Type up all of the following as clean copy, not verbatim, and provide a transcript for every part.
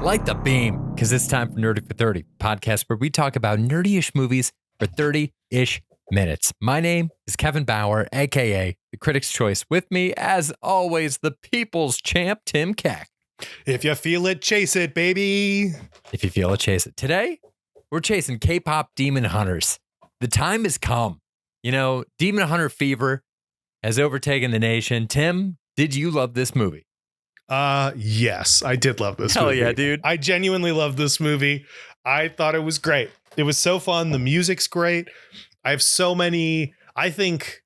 Light the beam, because it's time for Nerdy for 30, podcast where we talk about nerdy-ish movies for 30-ish minutes. My name is Kevin Bauer, a.k.a. The Critic's Choice. With me, as always, the people's champ, Tim Keck. If you feel it, chase it, baby. If you feel it, chase it. Today, we're chasing K-pop Demon Hunters. The time has come. You know, Demon Hunter fever has overtaken the nation. Tim, did you love this movie? Yes, I did love this movie. Hell yeah, dude. I genuinely loved this movie. I thought it was great. It was so fun. The music's great. I have so many, I think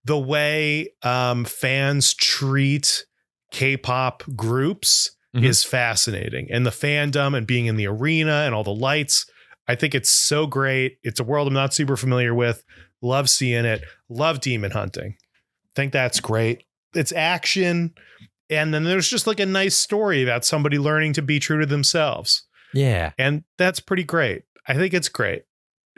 the way fans treat K-pop groups is fascinating. And the fandom and being in the arena and all the lights, I think it's so great. It's a world I'm not super familiar with. Love seeing it. Love demon hunting. Think that's great. It's action. And then there's just like a nice story about somebody learning to be true to themselves. Yeah. And that's pretty great. I think it's great.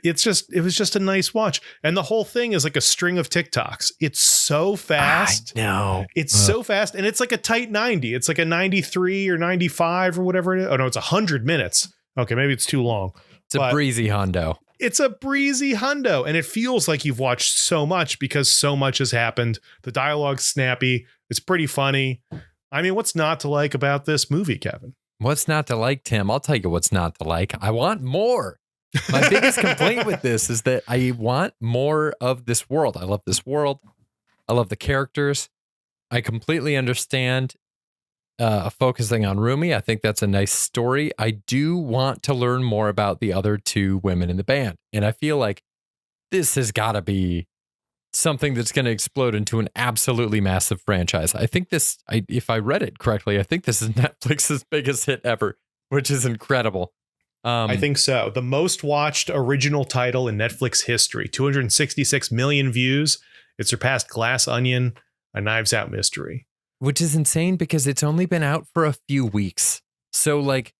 It was just a nice watch. And the whole thing is like a string of TikToks. It's so fast. I know. It's so fast. And it's like a tight 90. It's like a 93 or 95 or whatever it is. Oh no, it's 100 minutes. Okay, maybe it's too long. It's a breezy hundo. It's a breezy hundo. And it feels like you've watched so much because so much has happened. The dialogue's snappy. It's pretty funny. I mean, what's not to like about this movie, Kevin? What's not to like, Tim? I'll tell you what's not to like. I want more. My biggest complaint with this is that I want more of this world. I love this world. I love the characters. I completely understand focusing on Rumi. I think that's a nice story. I do want to learn more about the other two women in the band. And I feel like this has got to be something that's going to explode into an absolutely massive franchise. I think this, if I read it correctly, I think this is Netflix's biggest hit ever, which is incredible. I think so. The most watched original title in Netflix history, 266 million views. It surpassed Glass Onion, A Knives Out Mystery. Which is insane because it's only been out for a few weeks. So like,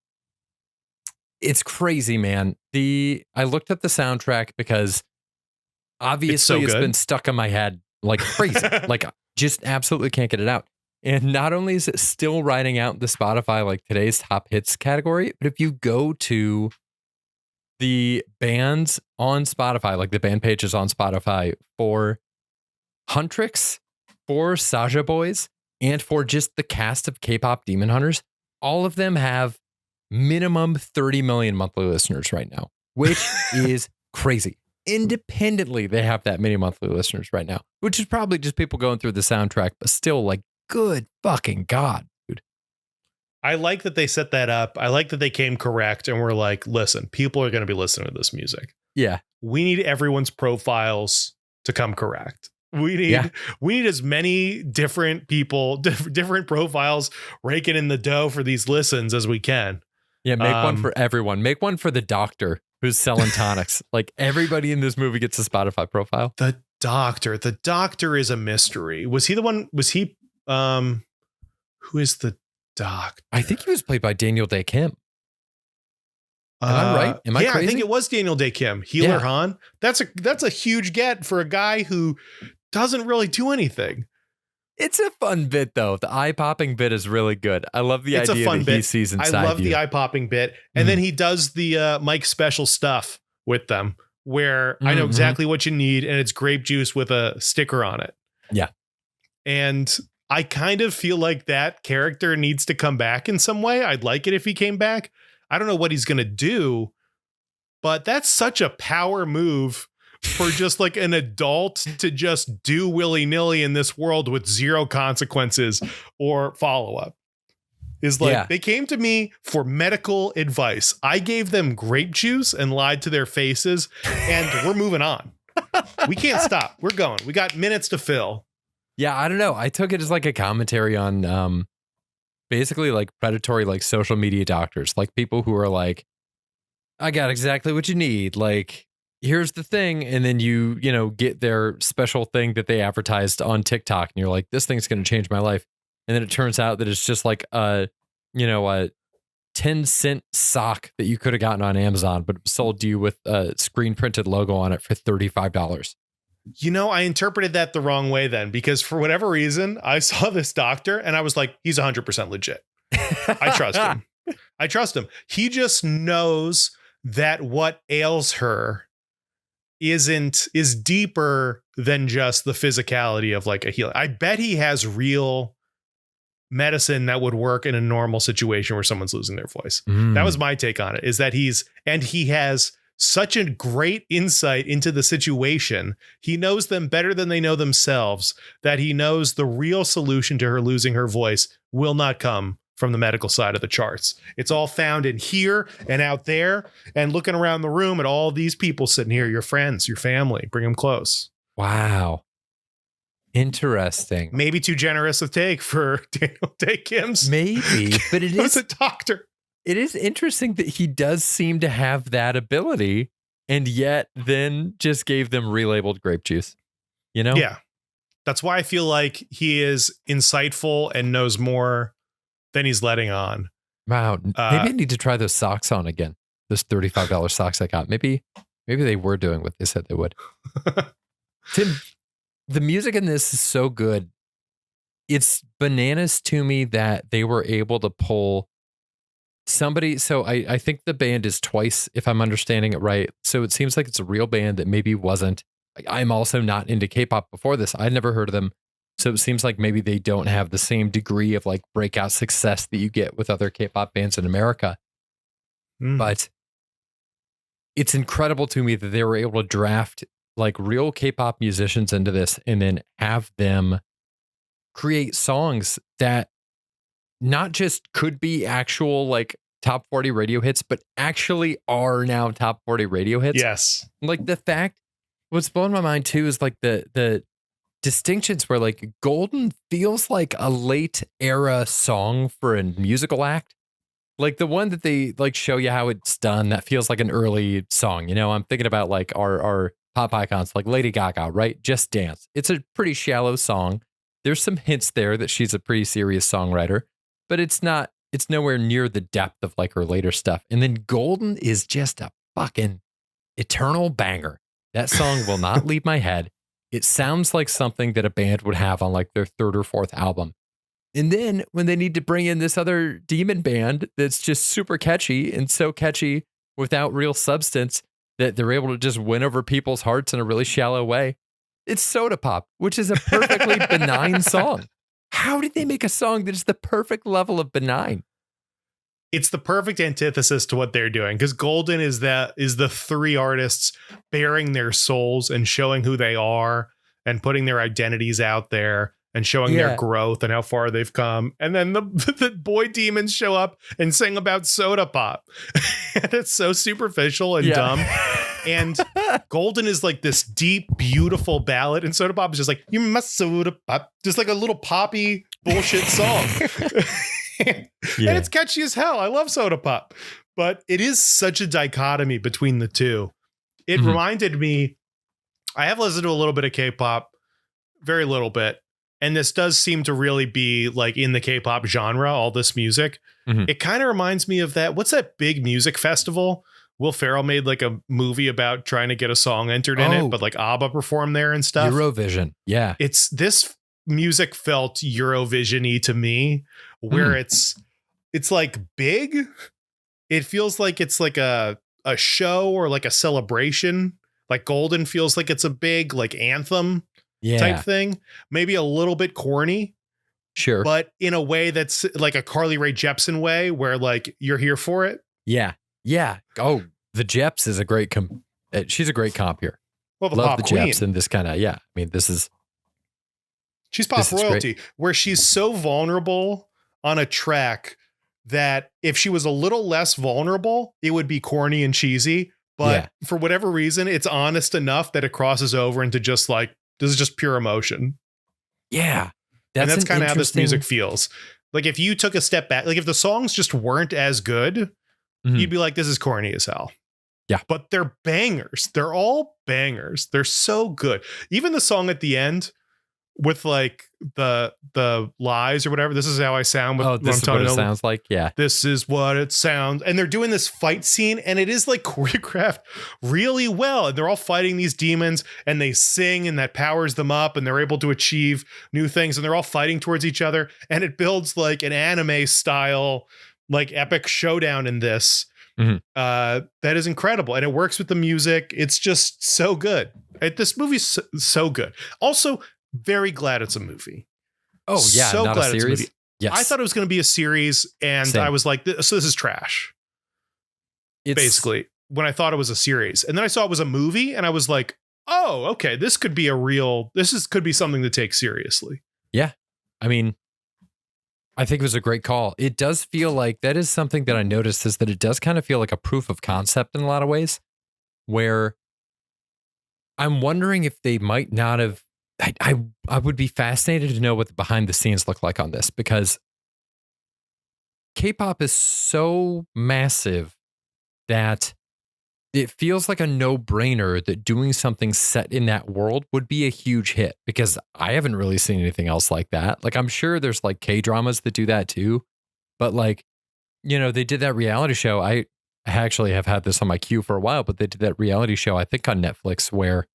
it's crazy, man. I looked up the soundtrack because obviously it's been stuck in my head like crazy. Like just absolutely can't get it out. And not only is it still riding out the Spotify, like today's top hits category, but if you go to the bands on Spotify, like the band pages on Spotify for Huntrix, for Saja Boys, and for just the cast of K-pop Demon Hunters, all of them have minimum 30 million monthly listeners right now, which is crazy. Independently, they have that many monthly listeners right now, which is probably just people going through the soundtrack, but still like, good fucking God, dude. I like that they set that up. I like that they came correct and were like, listen, people are going to be listening to this music. Yeah. We need everyone's profiles to come correct. We need as many different people, different profiles raking in the dough for these listens as we can. Yeah, make one for everyone. Make one for the doctor who's selling tonics. Like everybody in this movie gets a Spotify profile. The doctor is a mystery. Was he the one? Was he? Who is the doctor? I think he was played by Daniel Day Kim. Am I right? Am I crazy? I think it was Daniel Day Kim. Healer Han. That's a huge get for a guy who doesn't really do anything. It's a fun bit though. The eye-popping bit is really good. I love the idea that he sees inside you. I love the eye-popping bit. And then he does the Mike Special stuff with them where I know exactly what you need and it's grape juice with a sticker on it. Yeah. And I kind of feel like that character needs to come back in some way. I'd like it if he came back. I don't know what he's going to do, but that's such a power move for just like an adult to just do willy-nilly in this world with zero consequences or follow-up. Is like they came to me for medical advice. I gave them grape juice and lied to their faces, and we're moving on. We can't stop. We're going. We got minutes to fill. Yeah, I don't know. I took it as like a commentary on basically like predatory like social media doctors, like people who are like, I got exactly what you need. Like, here's the thing. And then you get their special thing that they advertised on TikTok. And you're like, this thing's going to change my life. And then it turns out that it's just like a 10-cent sock that you could have gotten on Amazon, but sold to you with a screen printed logo on it for $35. I interpreted that the wrong way then, because for whatever reason, I saw this doctor and I was like, he's 100% legit. I trust him. I trust him. He just knows that what ails her is deeper than just the physicality of like a healer. I bet he has real medicine that would work in a normal situation where someone's losing their voice. That was my take on it, is that he has such a great insight into the situation. He knows them better than they know themselves, that he knows the real solution to her losing her voice will not come from the medical side of the charts. It's all found in here and out there, and looking around the room at all these people sitting here, your friends, your family, bring them close. Wow. Interesting. Maybe too generous a take for Daniel Day Kim's. Maybe, but it is a doctor. It is interesting that he does seem to have that ability, and yet then just gave them relabeled grape juice. You know? Yeah. That's why I feel like he is insightful and knows more than he's letting on. Wow. Maybe I need to try those socks on again. Those $35 socks I got. Maybe they were doing what they said they would. Tim, the music in this is so good. It's bananas to me that they were able to pull somebody. So I think the band is Twice, if I'm understanding it right. So it seems like it's a real band that maybe wasn't. I'm also not into K-pop before this. I'd never heard of them. So it seems like maybe they don't have the same degree of like breakout success that you get with other K-pop bands in America. But it's incredible to me that they were able to draft like real K-pop musicians into this and then have them create songs that not just could be actual like top 40 radio hits, but actually are now top 40 radio hits. Yes. Like the fact, what's blowing my mind too is like the distinctions where like Golden feels like a late era song for a musical act. Like the one that they like show you how it's done, that feels like an early song. You know, I'm thinking about like our pop icons like Lady Gaga, right? Just Dance. It's a pretty shallow song. There's some hints there that she's a pretty serious songwriter, but it's nowhere near the depth of like her later stuff. And then Golden is just a fucking eternal banger. That song will not leave my head. It sounds like something that a band would have on like their third or fourth album. And then when they need to bring in this other demon band that's just super catchy and so catchy without real substance that they're able to just win over people's hearts in a really shallow way, it's Soda Pop, which is a perfectly benign song. How did they make a song that is the perfect level of benign? It's the perfect antithesis to what they're doing, because Golden is the three artists bearing their souls and showing who they are and putting their identities out there and showing their growth and how far they've come. And then the boy demons show up and sing about Soda Pop. And it's so superficial and dumb. And Golden is like this deep, beautiful ballad, and Soda Pop is just like, you must soda pop, just like a little poppy bullshit song. And it's catchy as hell. I love Soda Pop, but it is such a dichotomy between the two. It reminded me, I have listened to a little bit of K-pop, very little bit, and this does seem to really be like in the K-pop genre, all this music. It kind of reminds me of that. What's that big music festival? Will Ferrell made like a movie about trying to get a song entered in it, but like ABBA performed there and stuff. Eurovision. Yeah. It's this music felt Eurovision-y to me, where it's like big. It feels like it's like a show or like a celebration. Like Golden feels like it's a big like anthem type thing. Maybe a little bit corny. Sure. But in a way that's like a Carly Rae Jepsen way, where like you're here for it. Yeah. Yeah. Oh, the Jeps is a great she's a great comp here. Well, the Love pop the queen. Jeps and this kind of, I mean, she's pop royalty, where she's so vulnerable on a track that if she was a little less vulnerable, it would be corny and cheesy. But for whatever reason, it's honest enough that it crosses over into just like, this is just pure emotion. Yeah. And that's kind of how this music feels. Like if you took a step back, like if the songs just weren't as good, you'd be like, this is corny as hell. Yeah. But they're bangers. They're all bangers. They're so good. Even the song at the end with like the lies or whatever. This is how I sound. This is what it sounds like. Yeah. This is what it sounds. And they're doing this fight scene, and it is like choreographed really well. And they're all fighting these demons, and they sing, and that powers them up, and they're able to achieve new things. And they're all fighting towards each other. And it builds like an anime style like epic showdown in this. Mhm. That is incredible, and it works with the music. It's just so good. This movie's so good. Also, very glad it's a movie. Oh yeah, So not a glad it's a movie. series. Yes, I thought it was going to be a series, and Same. I was like, so this is trash. It's Basically, when I thought it was a series, and then I saw it was a movie, and I was like, oh, okay, this could be could be something to take seriously. Yeah, I mean, I think it was a great call. It does feel like that is something that I noticed, is that it does kind of feel like a proof of concept in a lot of ways, where I'm wondering if they might not have. I would be fascinated to know what the behind the scenes look like on this, because K-pop is so massive that it feels like a no-brainer that doing something set in that world would be a huge hit, because I haven't really seen anything else like that. Like, I'm sure there's like K-dramas that do that too, but like, they did that reality show. I actually have had this on my queue for a while, but they did that reality show, I think on Netflix, where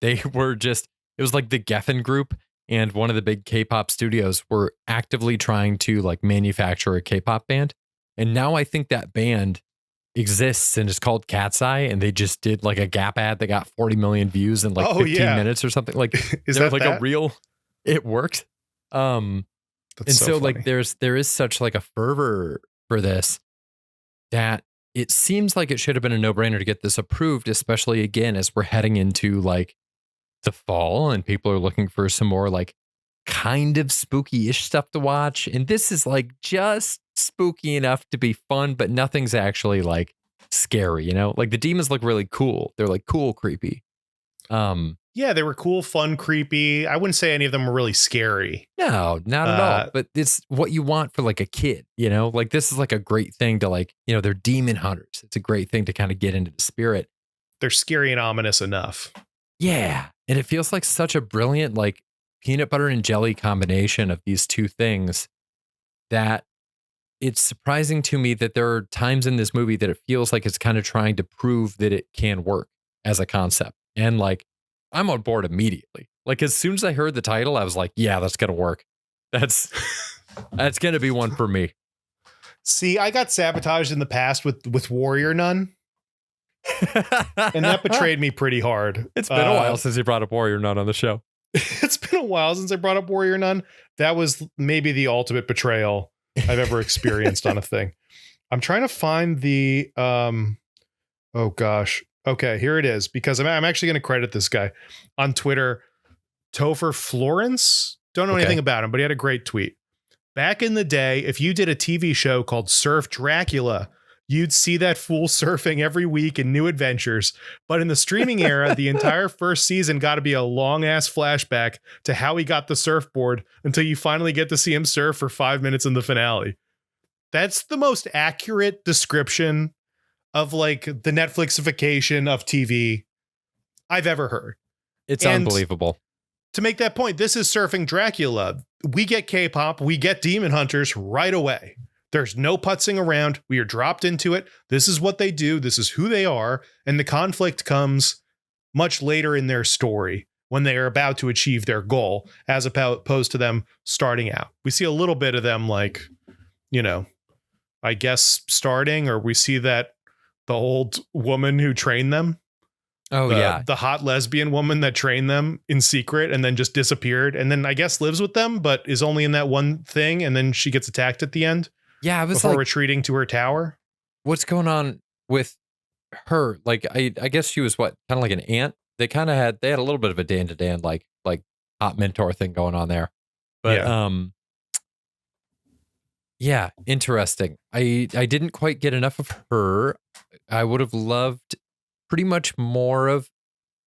they were just, it was like the Geffen group and one of the big K-pop studios were actively trying to like manufacture a K-pop band. And now I think that band exists and is called Cat's Eye, and they just did like a Gap ad that got 40 million views in like 15 minutes or something. Like, is they're that like that? a real, it worked. And so funny. like there is such like a fervor for this that it seems like it should have been a no-brainer to get this approved, especially again as we're heading into like the fall and people are looking for some more like kind of spooky-ish stuff to watch. And this is like just spooky enough to be fun, but nothing's actually like scary, Like the demons look really cool. They're like cool, creepy. Yeah, they were cool, fun, creepy. I wouldn't say any of them were really scary. No, not at all. But it's what you want for like a kid, Like this is like a great thing to like, they're demon hunters. It's a great thing to kind of get into the spirit. They're scary and ominous enough. Yeah. And it feels like such a brilliant, like peanut butter and jelly combination of these two things that it's surprising to me that there are times in this movie that it feels like it's kind of trying to prove that it can work as a concept. And like, I'm on board immediately. Like as soon as I heard the title, I was like, yeah, that's going to work. That's going to be one for me. See, I got sabotaged in the past with Warrior Nun. And that betrayed me pretty hard. It's been a while since you brought up Warrior Nun on the show. It's been a while since I brought up Warrior Nun. That was maybe the ultimate betrayal I've ever experienced on a thing. I'm trying to find the oh gosh. Okay, here it is, because I'm actually going to credit this guy on Twitter, Topher Florence. Don't know anything about him, but he had a great tweet. Back in the day, if you did a TV show called Surf Dracula, you'd see that fool surfing every week in new adventures. But in the streaming era, the entire first season got to be a long ass flashback to how he got the surfboard until you finally get to see him surf for 5 minutes in the finale. That's the most accurate description of like the Netflixification of TV I've ever heard. It's unbelievable. To make that point, this is Surfing Dracula. We get K-pop, we get Demon Hunters right away. There's no putzing around. We are dropped into it. This is what they do. This is who they are. And the conflict comes much later in their story when they are about to achieve their goal, as opposed to them starting out. We see a little bit of them like, I guess starting, or we see that the old woman who trained them. Oh, yeah. The hot lesbian woman that trained them in secret and then just disappeared. And then I guess lives with them, but is only in that one thing. And then she gets attacked at the end. Yeah, I was before like, retreating to her tower. What's going on with her? Like, I guess she was what, kind of like an aunt. They had a little bit of a Dan to Dan like hot mentor thing going on there. But yeah, interesting. I didn't quite get enough of her. I would have loved pretty much more of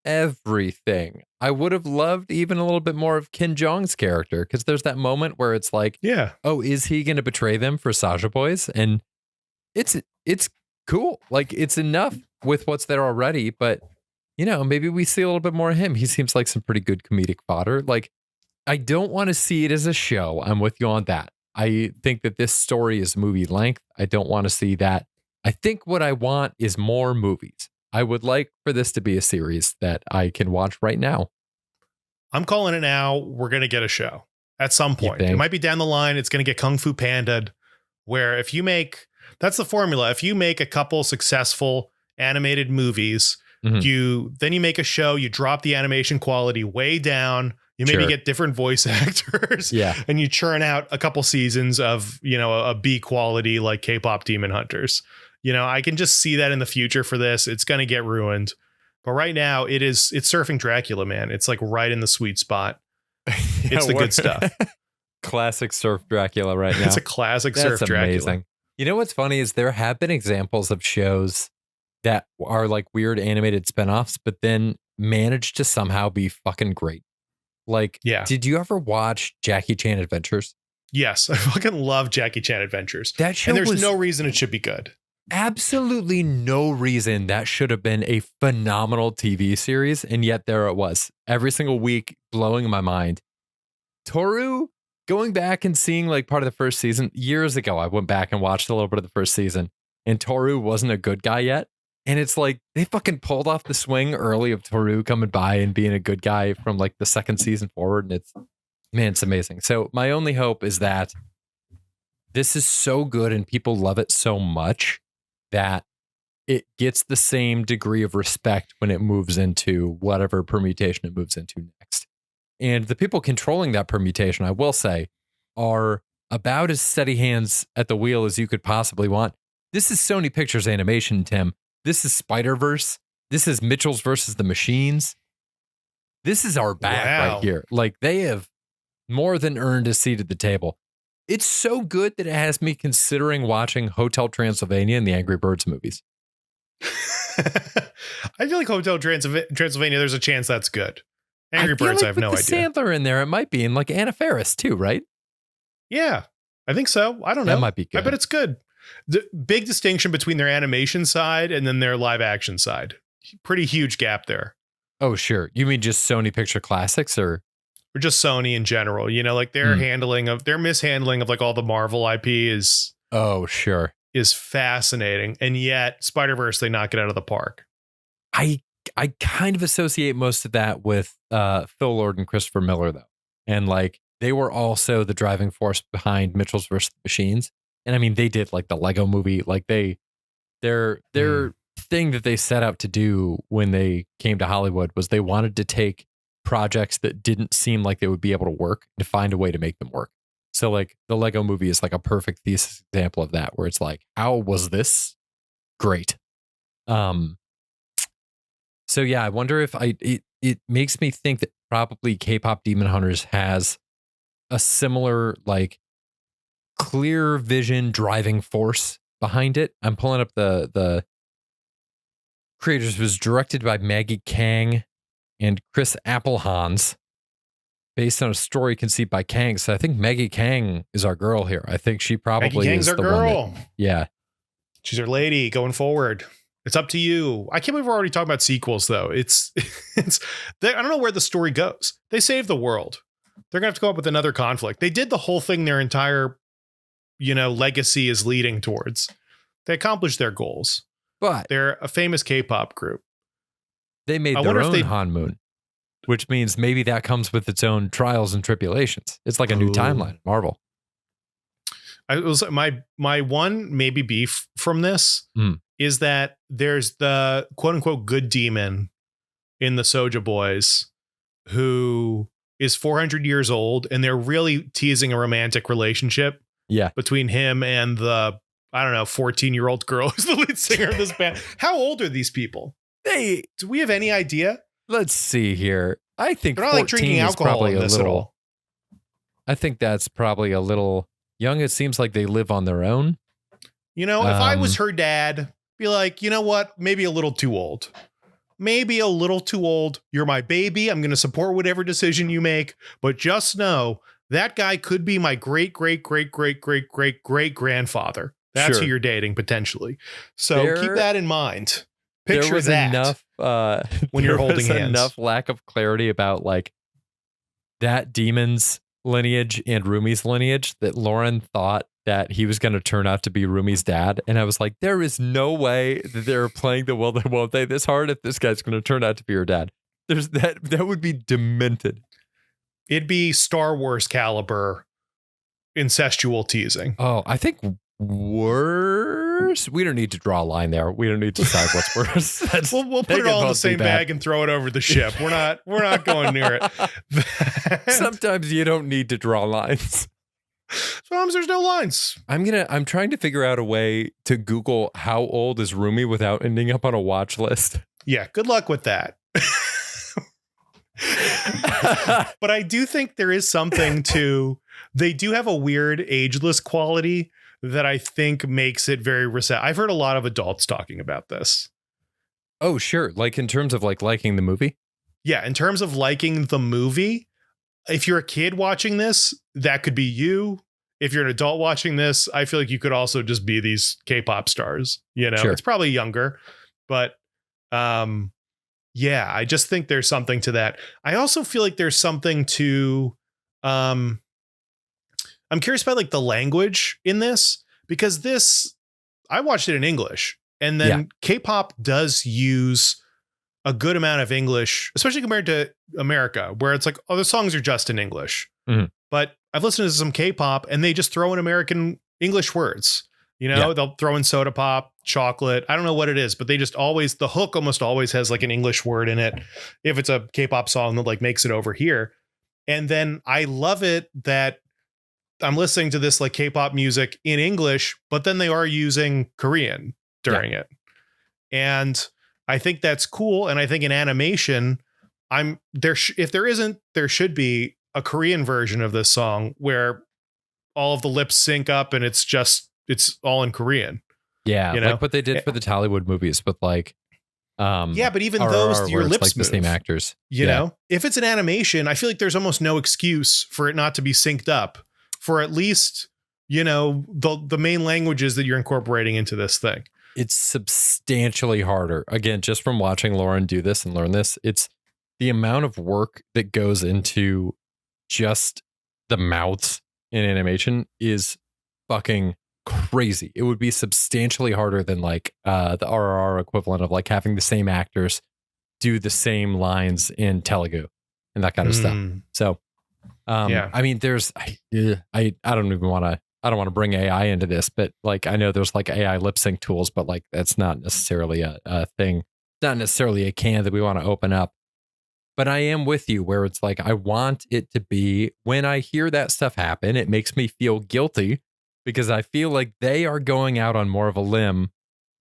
everything. I would have loved even a little bit more of Kim Jong's character, because there's that moment where it's like, oh, is he going to betray them for Saja Boys? And it's cool. Like, it's enough with what's there already, but maybe we see a little bit more of him. He seems like some pretty good comedic fodder. Like, I don't want to see it as a show. I'm with you on that. I think that this story is movie length. I don't want to see that. I think what I want is more movies. I would like for this to be a series that I can watch right now. I'm calling it now. We're going to get a show at some point. It might be down the line. It's going to get Kung Fu Panda'd. where that's the formula. If you make a couple successful animated movies, Mhm. you make a show, you drop the animation quality way down, you maybe Sure. get different voice actors, Yeah. and you churn out a couple seasons of, a B quality like K-pop Demon Hunters. I can just see that in the future for this. It's going to get ruined. But right now it's surfing Dracula, man. It's like right in the sweet spot. It's the good stuff. Classic surf Dracula right now. It's a classic That's surf Dracula. amazing. You know what's funny is there have been examples of shows that are like weird animated spinoffs, but then manage to somehow be fucking great. Like, Yeah. Did you ever watch Jackie Chan Adventures? Yes, I fucking love Jackie Chan Adventures. That show and there's was no reason it should be good. absolutely no reason that should have been a phenomenal TV series, and yet there it was. Every single week, blowing my mind. Toru, going back and seeing like part of the first season, years ago, I went back and watched a little bit of the first season, and Toru wasn't a good guy yet. And it's like they fucking pulled off the swing early of Toru coming by and being a good guy from like the second season forward. And it's amazing. So my only hope is that this is so good and people love it so much that it gets the same degree of respect when it moves into whatever permutation it moves into next. And the people controlling that permutation, I will say, are about as steady hands at the wheel as you could possibly want. This is Sony Pictures Animation, Tim. This is Spider-Verse. This is Mitchell's versus the Machines. This is our bag right here. Like, they have more than earned a seat at the table. It's so good that it has me considering watching Hotel Transylvania and the Angry Birds movies. I feel like Hotel Transylvania, there's a chance that's good. Angry Birds, I have no idea. Sandler in there, it might be, and like Anna Faris too, right? Yeah, I think so. I don't know. That might be good. I bet it's good. The big distinction between their animation side and then their live action side. Pretty huge gap there. Oh, sure. You mean just Sony Picture Classics or just Sony in general? Like their mishandling of like all the Marvel IP is fascinating. And yet Spider-Verse, they knock it out of the park. I kind of associate most of that with Phil Lord and Christopher Miller, though. And like they were also the driving force behind Mitchell's vs. the Machines. And I mean, they did like the Lego movie, like their thing that they set out to do when they came to Hollywood was they wanted to take projects that didn't seem like they would be able to work to find a way to make them work. So like the Lego movie is like a perfect thesis example of that, where it's like, how was this great? So yeah, I wonder if it makes me think that probably K-pop Demon Hunters has a similar like clear vision driving force behind it. I'm pulling up the creators. It was directed by Maggie Kang and Chris Applehans, based on a story conceived by Kang. So I think Maggie Kang is our girl here. I think she probably is the girl. Yeah, she's our lady going forward. It's up to you. I can't believe we're already talking about sequels, though. It's I don't know where the story goes. They saved the world. They're gonna have to come up with another conflict. They did the whole thing their entire legacy is leading towards. They accomplished their goals, but they're a famous K-pop group. They made their own Hanmoon, which means maybe that comes with its own trials and tribulations. It's like a new timeline, Marvel. I was my one maybe beef from this is that there's the quote unquote good demon in the Soulja Boys who is 400 years old, and they're really teasing a romantic relationship. Yeah, between him and the 14-year-old girl who's the lead singer of this band. How old are these people? Do we have any idea? Let's see here. I think they're not like drinking alcohol in this at all. I think that's probably a little young. It seems like they live on their own. If I was her dad, be like, you know what? Maybe a little too old. Maybe a little too old. You're my baby. I'm going to support whatever decision you make. But just know that guy could be my great, great, great, great, great, great, great grandfather. That's who you're dating potentially. So keep that in mind. Picture there was that enough when you're holding hands. Enough lack of clarity about like that demon's lineage and Rumi's lineage that Lauren thought that he was going to turn out to be Rumi's dad. And I was like, there is no way that they're playing the will they won't they this hard if this guy's going to turn out to be your dad. There's that would be demented. It'd be Star Wars caliber incestual teasing. Oh, I think worse. We don't need to draw a line there. We don't need to decide what's worse. We'll put it all in the same bag and throw it over the ship. We're not going near it. Sometimes you don't need to draw lines. Sometimes there's no lines. I'm trying to figure out a way to Google how old is Rumi without ending up on a watch list. Yeah, good luck with that. But I do think there is something to, they do have a weird ageless quality that I think makes it very receptive. I've heard a lot of adults talking about this. Oh, sure. Like in terms of like liking the movie? Yeah, in terms of liking the movie, if you're a kid watching this, that could be you. If you're an adult watching this, I feel like you could also just be these K-pop stars. You know, It's probably younger, but yeah, I just think there's something to that. I also feel like there's something to, I'm curious about like the language in this, because I watched it in English, and then K-pop does use a good amount of English, especially compared to America, where it's like, oh, the songs are just in English. Mm-hmm. But I've listened to some K-pop and they just throw in American English words. You know, they'll throw in soda pop, chocolate. I don't know what it is, but they just always, the hook almost always has like an English word in it. If it's a K-pop song that like makes it over here. And then I love it that I'm listening to this like K-pop music in English, but then they are using Korean during it. And I think that's cool. And I think in animation, if there isn't, there should be a Korean version of this song where all of the lips sync up and it's all in Korean. Yeah, you know? Like what they did for the Tollywood movies with like but even those your lips like the same actors. You know, if it's an animation, I feel like there's almost no excuse for it not to be synced up for at least, you know, the main languages that you're incorporating into this thing. It's substantially harder. Again, just from watching Lauren do this and learn this, it's the amount of work that goes into just the mouths in animation is fucking crazy. It would be substantially harder than like the RRR equivalent of like having the same actors do the same lines in Telugu and that kind of stuff. So, I mean, there's, I don't want to bring AI into this, but like, I know there's like AI lip sync tools, but like, that's not necessarily a thing, not necessarily a can that we want to open up. But I am with you where it's like, I want it to be, when I hear that stuff happen, it makes me feel guilty because I feel like they are going out on more of a limb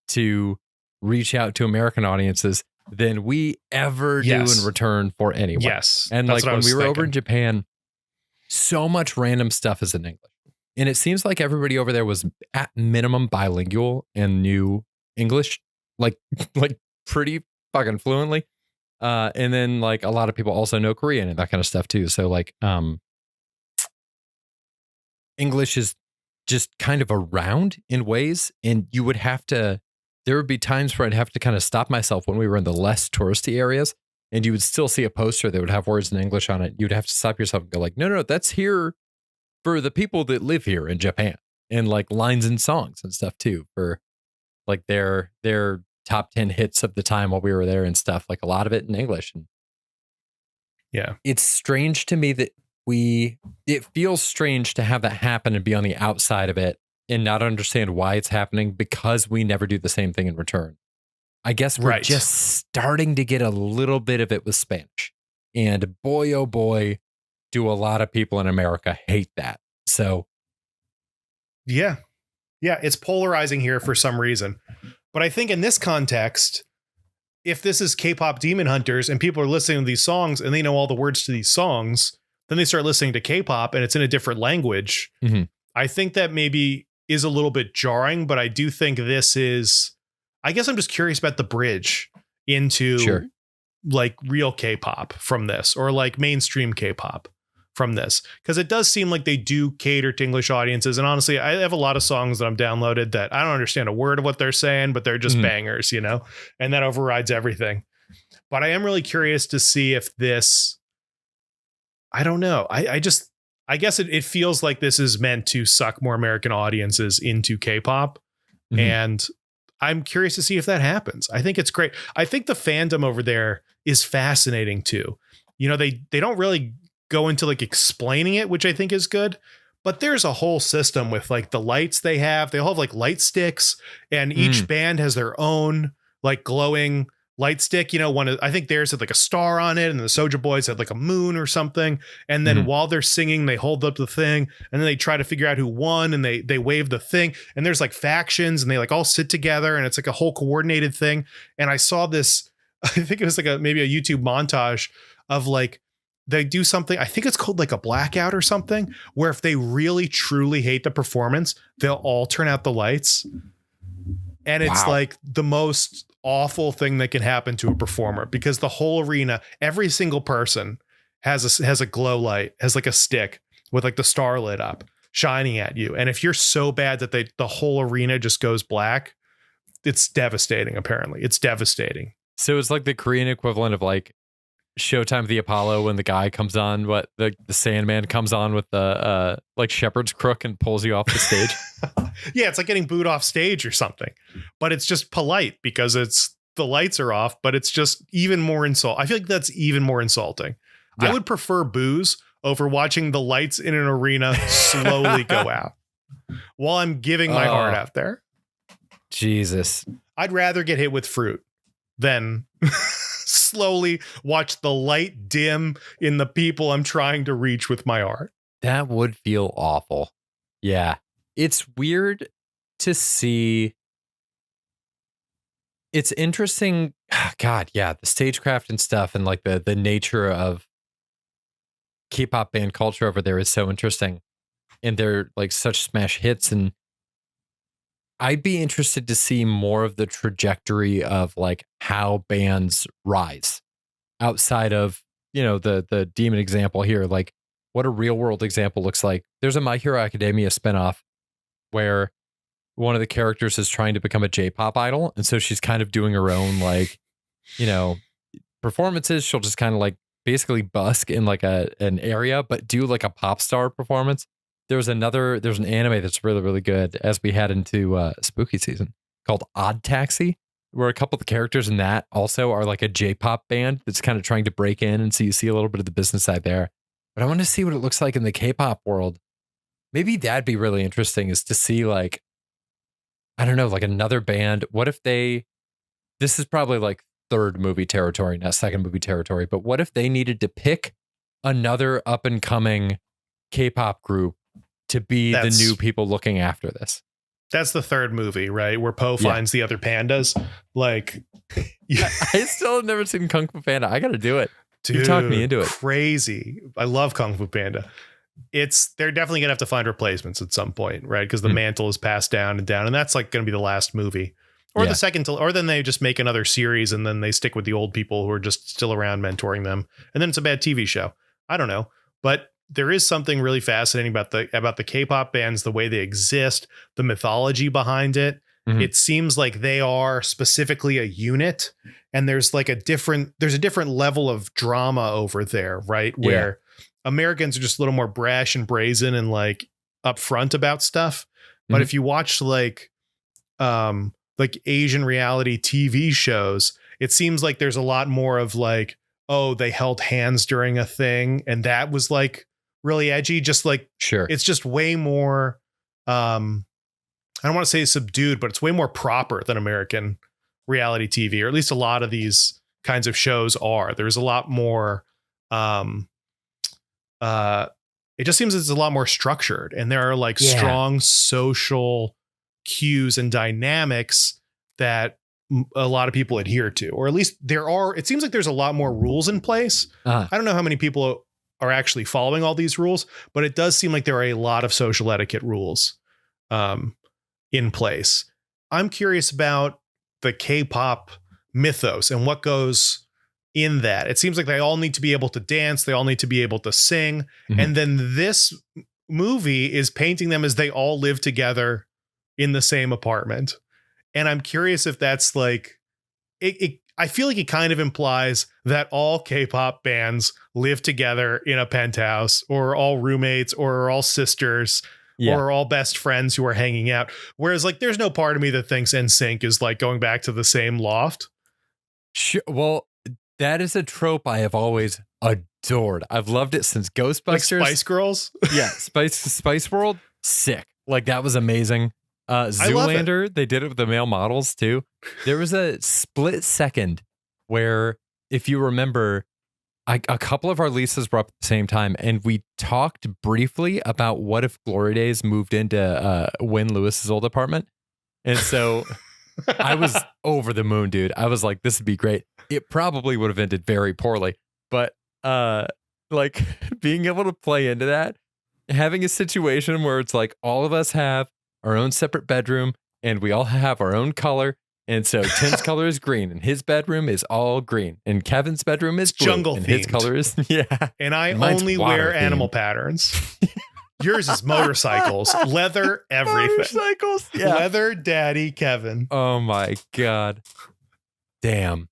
to reach out to American audiences than we ever do in return for anyone. Yes. And like when we were over in Japan, so much random stuff is in English. And it seems like everybody over there was at minimum bilingual and knew English, like pretty fucking fluently. And then like a lot of people also know Korean and that kind of stuff too. So like, English is just kind of around in ways, and you would have to, there would be times where I'd have to kind of stop myself when we were in the less touristy areas and you would still see a poster that would have words in English on it. You'd have to stop yourself and go like, no, that's here for the people that live here in Japan, and like lines and songs and stuff too, for like their top 10 hits of the time while we were there and stuff, like a lot of it in English. And it's strange to me that it feels strange to have that happen and be on the outside of it and not understand why it's happening, because we never do the same thing in return. I guess we're just starting to get a little bit of it with Spanish, and boy, oh boy, do a lot of people in America hate that. So yeah, it's polarizing here for some reason. But I think in this context, if this is K-pop Demon Hunters and people are listening to these songs and they know all the words to these songs, then they start listening to K-pop and it's in a different language. Mm-hmm. I think that maybe is a little bit jarring, but I do think this is, I guess I'm just curious about the bridge into like real K-pop from this, or like mainstream K-pop from this, because it does seem like they do cater to English audiences. And honestly, I have a lot of songs that I'm downloaded that I don't understand a word of what they're saying, but they're just bangers, you know, and that overrides everything. But I am really curious to see if this, I don't know. I guess it feels like this is meant to suck more American audiences into K-pop. Mm-hmm. And I'm curious to see if that happens. I think it's great. I think the fandom over there is fascinating too. You know, they don't really go into like explaining it, which I think is good, But there's a whole system with like the lights they have. They all have like light sticks, and each band has their own like glowing light stick. You know, I think theirs had like a star on it, and the Soulja Boys had like a moon or something. And then while they're singing, they hold up the thing, and then they try to figure out who won, and they wave the thing. And there's like factions, and they like all sit together, and it's like a whole coordinated thing. And I saw this, I think it was like maybe a YouTube montage of like, they do something, I think it's called like a blackout or something, where if they really truly hate the performance, they'll all turn out the lights. And it's like the most awful thing that can happen to a performer, because the whole arena, every single person has a glow light, has like a stick with like the star lit up shining at you. And if you're so bad that the whole arena just goes black, it's devastating. Apparently it's devastating. So it's like the Korean equivalent of like Showtime of the Apollo, when the guy comes on, the Sandman comes on with the like shepherd's crook and pulls you off the stage. Yeah, it's like getting booed off stage or something, but it's just polite because the lights are off, but it's just even more insult. I feel like that's even more insulting. Yeah. I would prefer booze over watching the lights in an arena slowly go out while I'm giving my heart out there. Jesus. I'd rather get hit with fruit than slowly watch the light dim in the people I'm trying to reach with my art. That would feel awful. Yeah. It's weird to see. It's interesting. God, yeah. The stagecraft and stuff, and like the nature of K-pop band culture over there is so interesting. And they're like such smash hits. And I'd be interested to see more of the trajectory of like how bands rise outside of, you know, the Demon example here, like what a real world example looks like. There's a My Hero Academia spinoff where one of the characters is trying to become a J-pop idol. And so she's kind of doing her own, like, you know, performances. She'll just kind of like basically busk in like an area, but do like a pop star performance. There's an anime that's really, really good as we head into spooky season called Odd Taxi, where a couple of the characters in that also are like a J-pop band that's kind of trying to break in. And so you see a little bit of the business side there. But I want to see what it looks like in the K-pop world. Maybe that'd be really interesting, is to see like, I don't know, like another band. What if this is probably like third movie territory, not second movie territory, but what if they needed to pick another up and coming K-pop group to be the new people looking after this? That's the third movie, right? Where Poe finds the other pandas. Like, I still have never seen Kung Fu Panda. I got to do it. Dude, you talked me into it. Crazy. I love Kung Fu Panda. They're definitely gonna have to find replacements at some point, right? Because the mantle is passed down, and that's like gonna be the last movie, or the second, or then they just make another series and then they stick with the old people who are just still around mentoring them, and then it's a bad TV show. I don't know, but there is something really fascinating about the K-pop bands, the way they exist, the mythology behind it. Mm-hmm. It seems like they are specifically a unit, and there's a different level of drama over there, right? Where Americans are just a little more brash and brazen and like upfront about stuff. But if you watch like Asian reality TV shows, it seems like there's a lot more of like, oh, they held hands during a thing, and that was like really edgy. Just like, sure, it's just way more I don't want to say subdued, but it's way more proper than American reality TV, or at least a lot of these kinds of shows are. There's a lot more it just seems it's a lot more structured, and there are like strong social cues and dynamics that a lot of people adhere to, or at least it seems like there's a lot more rules in place. I don't know how many people are actually following all these rules, but it does seem like there are a lot of social etiquette rules in place. I'm curious about the K-pop mythos and what goes in that. It seems like they all need to be able to dance. They all need to be able to sing. Mm-hmm. And then this movie is painting them as they all live together in the same apartment. And I'm curious if that's like, I feel like it kind of implies that all K-pop bands live together in a penthouse, or are all roommates, or are all sisters, or are all best friends who are hanging out. Whereas like, there's no part of me that thinks NSYNC is like going back to the same loft. Sure. Well, that is a trope I have always adored. I've loved it since Like Ghostbusters. Spice Girls. Yeah, Spice World, sick. Like that was amazing. I love it. Zoolander, they did it with the male models too. There was a split second where, if you remember, a couple of our leases were up at the same time, and we talked briefly about what if Glory Days moved into Win Lewis's old apartment. And so I was over the moon, dude. I was like, this would be great. It probably would have ended very poorly, but like being able to play into that, having a situation where it's like all of us have our own separate bedroom and we all have our own color. And so Tim's color is green and his bedroom is all green and Kevin's bedroom is blue jungle and themed. his color is, yeah. And I Mine's only water wear themed. animal patterns. Yours is motorcycles, leather, everything. Motorcycles, yeah. Leather daddy Kevin. Oh my God. Damn.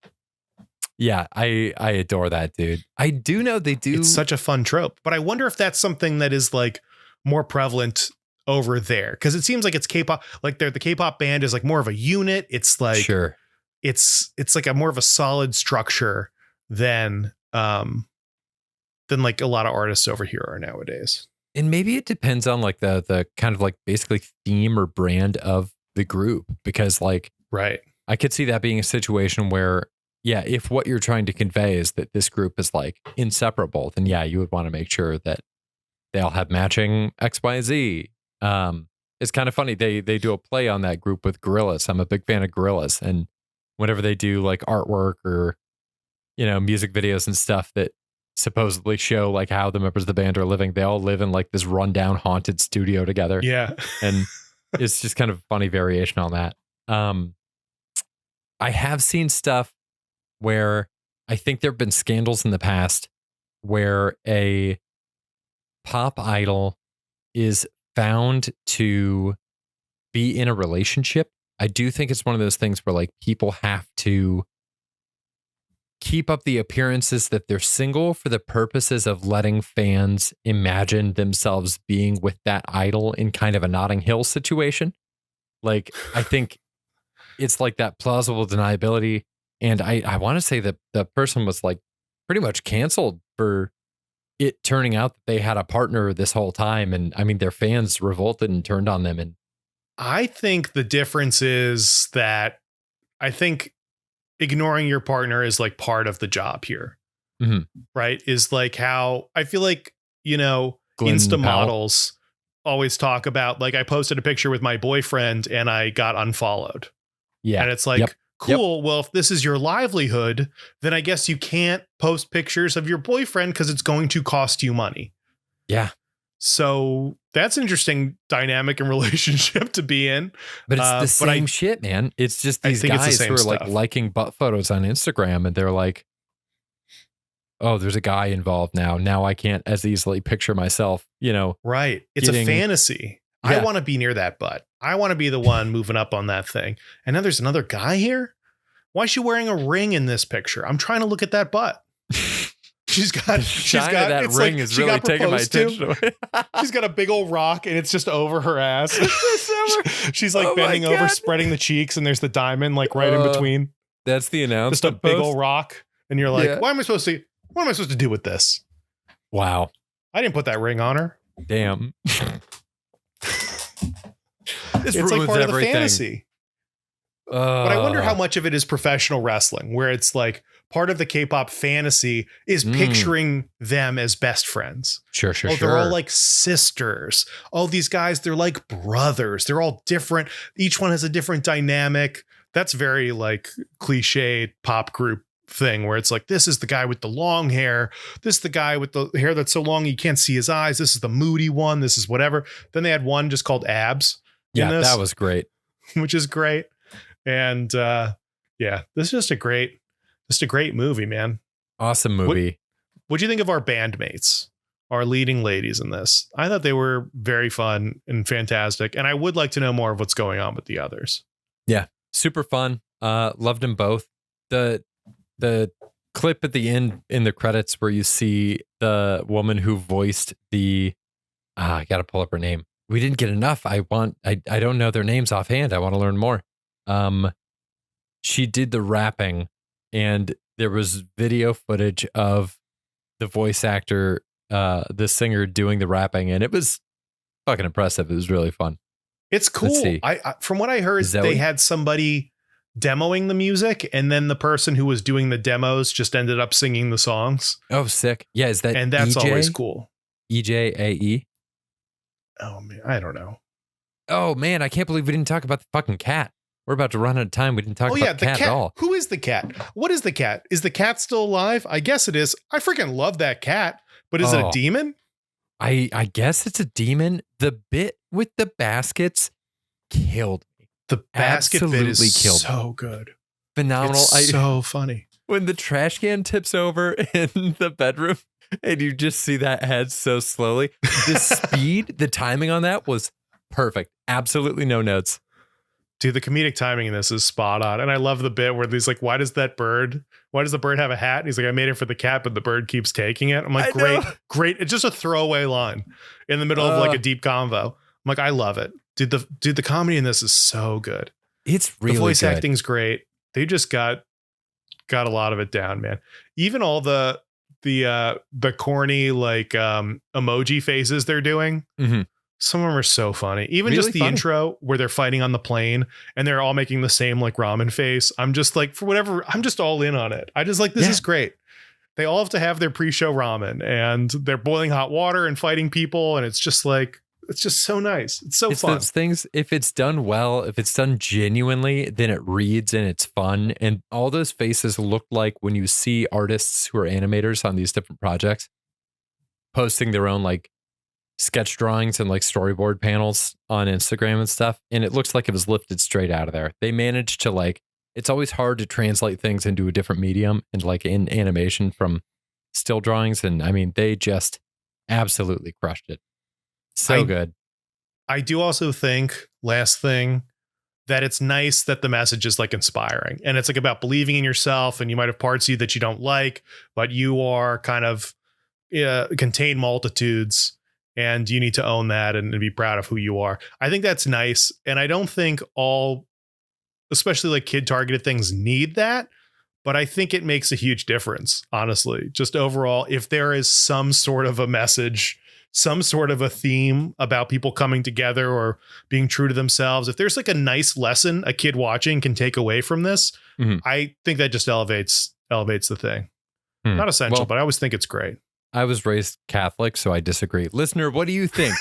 Yeah, I adore that, dude. I do know they do. It's such a fun trope, but I wonder if that's something that is like more prevalent over there, because it seems like it's K-pop. Like the K-pop band is like more of a unit. It's like sure. It's like a more of a solid structure than like a lot of artists over here are nowadays. And maybe it depends on like the kind of like basically theme or brand of the group, because like Right. I could see that being a situation where, yeah, if what you're trying to convey is that this group is like inseparable, then yeah, you would want to make sure that they all have matching X, Y, Z. It's kind of funny. They do a play on that group with Gorillaz. I'm a big fan of Gorillaz, and whenever they do like artwork or, you know, music videos and stuff that supposedly show like how the members of the band are living, they all live in like this rundown haunted studio together. Yeah. And it's just kind of a funny variation on that. I have seen stuff where I think there have been scandals in the past where a pop idol is found to be in a relationship. I do think it's one of those things where like people have to keep up the appearances that they're single for the purposes of letting fans imagine themselves being with that idol in kind of a Notting Hill situation. Like, I think it's like that plausible deniability. And I want to say that the person was like pretty much canceled for it turning out that they had a partner this whole time. And I mean, their fans revolted and turned on them. And I think the difference is that I think ignoring your partner is like part of the job here. Right? Is like how I feel like, you know, Glenn Insta Powell. models always talk about, like, I posted a picture with my boyfriend and I got unfollowed. yeah, And it's like, Yep. cool. Well, if this is your livelihood, then I guess you can't post pictures of your boyfriend because it's going to cost you money. yeah. So that's an interesting dynamic and relationship to be in. But it's the but same shit, man. It's just I these think it's the guys same who are like stuff. liking butt photos on Instagram, and they're like, "Oh, there's a guy involved now. Now I can't as easily picture myself." You know, Right. It's getting- a fantasy. Yeah. I want to be near that butt. I want to be the one moving up on that thing. And now there's another guy here. Why is she wearing a ring in this picture? I'm trying to look at that butt. She's got that it's ring like is she really got taking my proposed to. attention away. She's got a big old rock and it's just over her ass. She's like Oh my bending over, God. spreading the cheeks, and there's the diamond like right in between. That's the Just announcement. a big post? old rock. And you're like, Yeah. what am I supposed to do with this? Wow. I didn't put that ring on her. Damn. This It's like ruins part of the everything. fantasy. But I wonder how much of it is professional wrestling, where it's like part of the K-pop fantasy is picturing them as best friends. Sure. They're all like sisters. Oh, these guys, they're like brothers. They're all different. Each one has a different dynamic. That's very like cliched pop group thing, where it's like, this is the guy with the long hair. This is the guy with the hair that's so long you can't see his eyes. This is the moody one. This is whatever. Then they had one just called Abs. Yeah, in this, that was great. which is great. And yeah, this is just a great movie, man. Awesome movie. What'd you think of our bandmates, our leading ladies in this? I thought they were very fun and fantastic. And I would like to know more of what's going on with the others. Yeah, super fun. Loved them both. The clip at the end in the credits where you see the woman who voiced the I gotta pull up her name. We didn't get enough. I don't know their names offhand. I want to learn more. She did the rapping, and there was video footage of the voice actor, the singer doing the rapping, and it was fucking impressive. It was really fun. It's cool. I from what I heard, Zoe? they had somebody demoing the music, and then the person who was doing the demos just ended up singing the songs. Oh, sick. Yeah, is that and that's EJ? always cool. EJAE? Oh man, I don't know. Oh man, I can't believe we didn't talk about the fucking cat. We're about to run out of time. We didn't talk about the cat at all. Who is the cat? What is the cat? Is the cat still alive? I guess it is. I freaking love that cat. But is it a demon? I guess it's a demon. The bit with the baskets killed me. The basket Absolutely bit is killed so good. Phenomenal. It's so funny. When the trash can tips over in the bedroom and you just see that head so slowly, the speed, the timing on that was perfect. Absolutely no notes. Dude, the comedic timing in this is spot on. And I love the bit where he's like, why does the bird have a hat? And he's like, I made it for the cat, but the bird keeps taking it. I'm like, great. It's just a throwaway line in the middle of like a deep convo. I'm like, I love it. Dude, the comedy in this is so good. It's really the voice good. acting's great. They just got a lot of it down, man. Even all the corny like emoji faces they're doing. Mm-hmm. Some of them are so funny. Even really just the intro where they're fighting on the plane and they're all making the same like ramen face. I'm just like, for whatever, I'm just all in on it. I just like, this is great. They all have to have their pre-show ramen and they're boiling hot water and fighting people. And it's just like, it's just so nice. It's so fun. Those things, if it's done well, if it's done genuinely, then it reads and it's fun. And all those faces look like when you see artists who are animators on these different projects posting their own like sketch drawings and like storyboard panels on Instagram and stuff. And it looks like it was lifted straight out of there. They managed to like, it's always hard to translate things into a different medium and like in animation from still drawings. And I mean, they just absolutely crushed it. So good. I do also think, last thing, that it's nice that the message is like inspiring and it's like about believing in yourself, and you might have parts of you that you don't like, but you are kind of contain multitudes. And you need to own that and be proud of who you are. I think that's nice. And I don't think all, especially like kid targeted things, need that. But I think it makes a huge difference, honestly. Just overall, if there is some sort of a message, some sort of a theme about people coming together or being true to themselves, if there's like a nice lesson a kid watching can take away from this, I think that just elevates the thing. Not essential, but I always think it's great. I was raised Catholic, so I disagree. Listener, what do you think?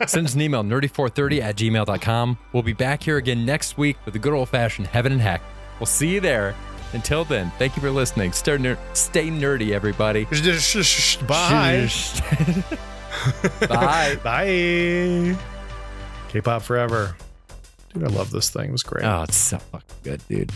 Send us an email, nerdy430@gmail.com. We'll be back here again next week with a good old-fashioned Heaven and Heck. We'll see you there. Until then, thank you for listening. Stay nerdy, everybody. Bye. Bye. Bye. K-pop forever. Dude, I love this thing. It was great. Oh, it's so fucking good, dude.